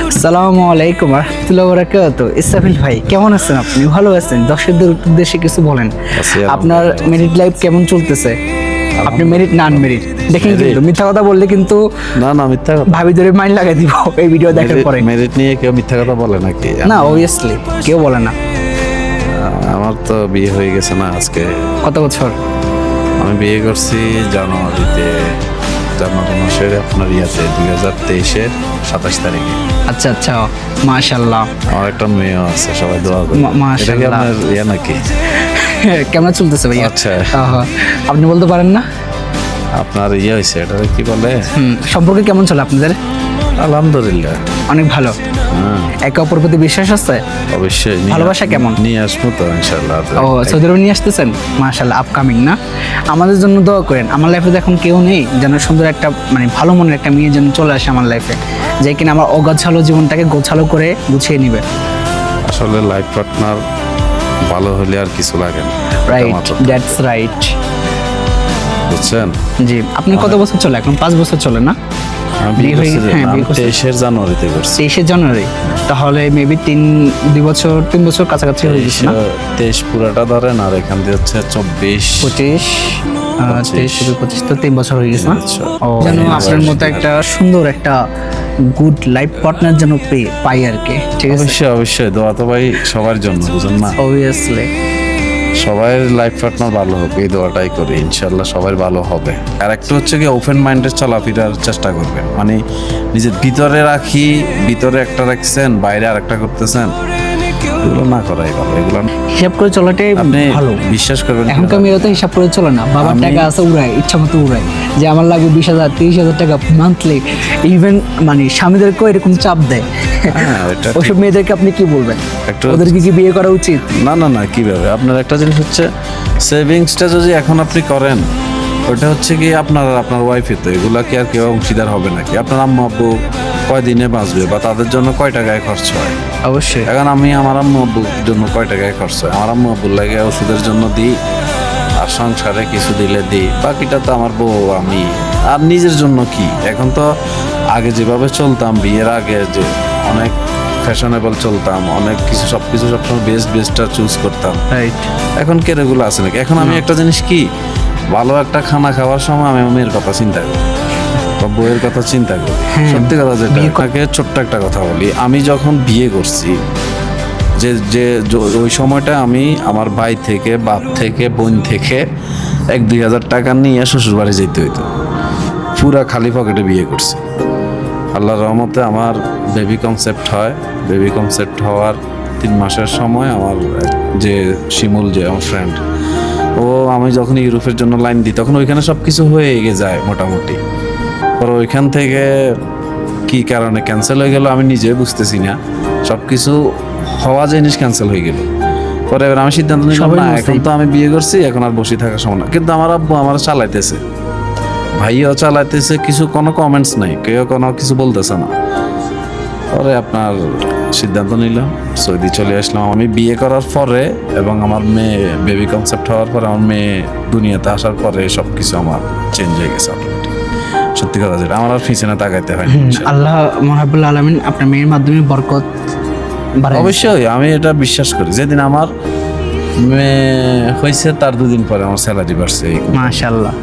আসসালামু আলাইকুম রহমতুল্লাহ বারাকাতু। ইসরাফিল ভাই কেমন আছেন? আপনি ভালো আছেন? দর্শকদের উদ্দেশ্যে কিছু বলেন। আপনার মেরিট লাইফ কেমন চলতেছে? আপনি মেরিট না আনমেরিট দেখেন, কিন্তু মিথ্যা কথা বললে কিন্তু না মিথ্যা কথা। ভাবি ধরে মাইন্ড লাগাই দিব এই ভিডিও দেখার পরে। মেরিট নিয়ে কেউ মিথ্যা কথা বলে নাকি? না, অবভিয়াসলি কেউ বলে না। আমার তো বিয়ে হয়ে গেছে না আজকে। কত বছর? আমি বিয়ে করছি জানুয়ারি মাসের আপনার 2023-এর 27 তারিখে। আচ্ছা আচ্ছা, মাশাআল্লাহ। আমার একটা মেয়েও আছে, সবাই দোয়া করবেন। এটা কি মাশাআল্লাহ। আপনার নাকি? কেমন চলতেছে ভাই? আচ্ছা। আপনি বলতে পারেন না? আপনার হয়েছে, এটা কি বলে? সম্পর্কে কেমন চলে আপনাদের? আলহামদুলিল্লাহ অনেক ভালো। হ্যাঁ, একে অপর প্রতি বিশ্বাস আছে? অবশ্যই। ভালোবাসা কেমন? নিয়ে আসবো তো ইনশাআল্লাহ। ও, সৌদি আরবে নিয়ে আসতেছেন? মাশাআল্লাহ, আপকামিং না? আমাদের জন্য দোয়া করেন। আমার লাইফে এখন কেউ নেই, যেন সুন্দর একটা ভালো মনের একটা মেয়ে যেন চলে আসে আমার লাইফে, যে কিনা আমার অগোছালো জীবনটাকে গোছালো করে গুছিয়ে নিবে। আসলে লাইফ পার্টনার ভালো হলে আর কিছু লাগে না। Right, that's right. বুঝছেন? জি। আপনি কত বছর চলে? এখন 5 বছর চলে না? আমি বিয়ে হয়ে গেছে? হ্যাঁ, বিয়ে করছি 23 জানুয়ারিতে করছি। 23 জানুয়ারি। তাহলে মেবি 3 বছর কাছাকাছি হয়ে গেছে না? 23 পুরাটা ধরেন, আর এখান দিয়ে হচ্ছে 24 25 23 তো 3 বছর হয়ে গেছে না? আচ্ছা। ও, যেন আপনার মতো একটা সুন্দর একটা গুড লাইফ পার্টনার যেন পাই আর কি। ঠিক আছে, অবশ্যই দোয়া তো ভাই সবার জন্য, বুঝেন না? অবভিয়াসলি। সবাই লাইফ পার্টনার ভালো হোক, এই দোয়াটাই করি। ইনশাল্লাহ সবাই ভালো হবে। আর একটা হচ্ছে কি, ওপেন মাইন্ডে চলাফেরার চেষ্টা করবেন। নিজের ভিতরে একটা রাখছেন, বাইরে আর একটা করতেছেন, এগুলো না করাই ভালো। এগুলো হিসাব করে চলাটাই আপনি ভালো। বিশ্বাস করবেন, এখনকার মেয়েরা তো হিসাব করে চলে না। বাবার টাকা আছে, উড়ায় ইচ্ছা মতো উড়ায়, যে আমার লাগবে 20,000 30,000 টাকা মান্থলি। ইভেন স্বামীদেরকেও এরকম চাপ দেয়। হ্যাঁ, এটা ওইসব মেয়েদেরকে আপনি কি বলবেন? একটু- ওদেরকে কি বিয়ে করা উচিত? না কিভাবে? আপনার একটা জিনিস হচ্ছে, সেভিংসটা যদি এখন আপনি করেন, ওটা হচ্ছে কি আপনার ওয়াইফে, তো এগুলা কি আর কেউ অংশীদার হবে নাকি? আপনার আম্মা আব্বু কয়দিনে বাঁচবে, বা তাদের জন্য কয় টাকায় খরচ হয়? অবশ্যই। এখন আমি আমার আম্মু আব্বুর জন্য কয় টাকায় খরচ হয়? আমার আম্মু আব্বুর লাগে ওষুধের জন্য দিই, আর সংসারে কিছু দিলে দিই, বাকিটা তো আমার বউ, আমি। আর নিজের জন্য কি? এখন তো আগে যেভাবে চলতাম, বিয়ের আগে যে অনেক ফ্যাশনেবল চলতাম, অনেক কিছু সবকিছু সবসময় বেস্টটা চুজ করতাম। রাইট। এখন কে রেগুলো আছে নাকি? এখন আমি একটা জিনিস কি, ভালো একটা খানা খাওয়ার সময় আমি মেয়ের কথা চিন্তা করি বা বউয়ের কথা চিন্তা করি। সত্যি কথা যেটা, তাকে ছোট্ট একটা কথা বলি, আমি যখন বিয়ে করছি, যে ওই সময়টা আমি আমার ভাই থেকে, বাপ থেকে, বোন থেকে 1-2 হাজার টাকা নিয়ে শ্বশুর বাড়ি যেতে হইতো। পুরা খালি পকেটে বিয়ে করছি। আল্লাহর রহমতে আমার বেবি কনসেপ্ট হয়। বেবি কনসেপ্ট হওয়ার 3 মাসের সময় আমার যে শিমুল, যে আমার ফ্রেন্ড, আমি যখন ইউরোপের জন্য লাইন দিই, তখন ওইখানে সব কিছু হয়ে যায় মোটামুটি। পরে ওইখান থেকে কি কারণে ক্যান্সেল হয়ে গেল আমি নিজে বুঝতেছি না। সব কিছু হওয়া জিনিস ক্যান্সেল হয়ে গেল। পরে এবার আমি সিদ্ধান্ত নিলাম, না এখন তো আমি বিয়ে করছি, এখন আর বসে থাকার সময় না। কিন্তু আমার আব্বু আমার চালাইতেছে, ভাইও চালাইতেছে, কোনো কমেন্টস নাই, কেউ কোনো কিছু বলতেছে না। পরে আপনার সিদ্ধান্ত নিলাম, সৌদি চলে আসলাম। আমি বিয়ে করার পরে এবং আমার মেয়ে বেবি কনসেপ্ট হওয়ার পরে, আমার মেয়ে দুনিয়াতে আসার পরে সব কিছু আমার চেঞ্জ হয়ে গেছে অটোমেটিক। সত্যি কথা যেটা, আমার আর পিছনে তাকাইতে হয় না। আল্লাহ রাব্বুল আলামিন আপনার মেয়ের মাধ্যমে বরকত বাড়ায়। অবশ্যই আমি এটা বিশ্বাস করি। যেদিন আমার মেয়ে হয়েছে তার 2 দিন পরে আমার স্যালারি বাড়ছে। মাশাআল্লাহ।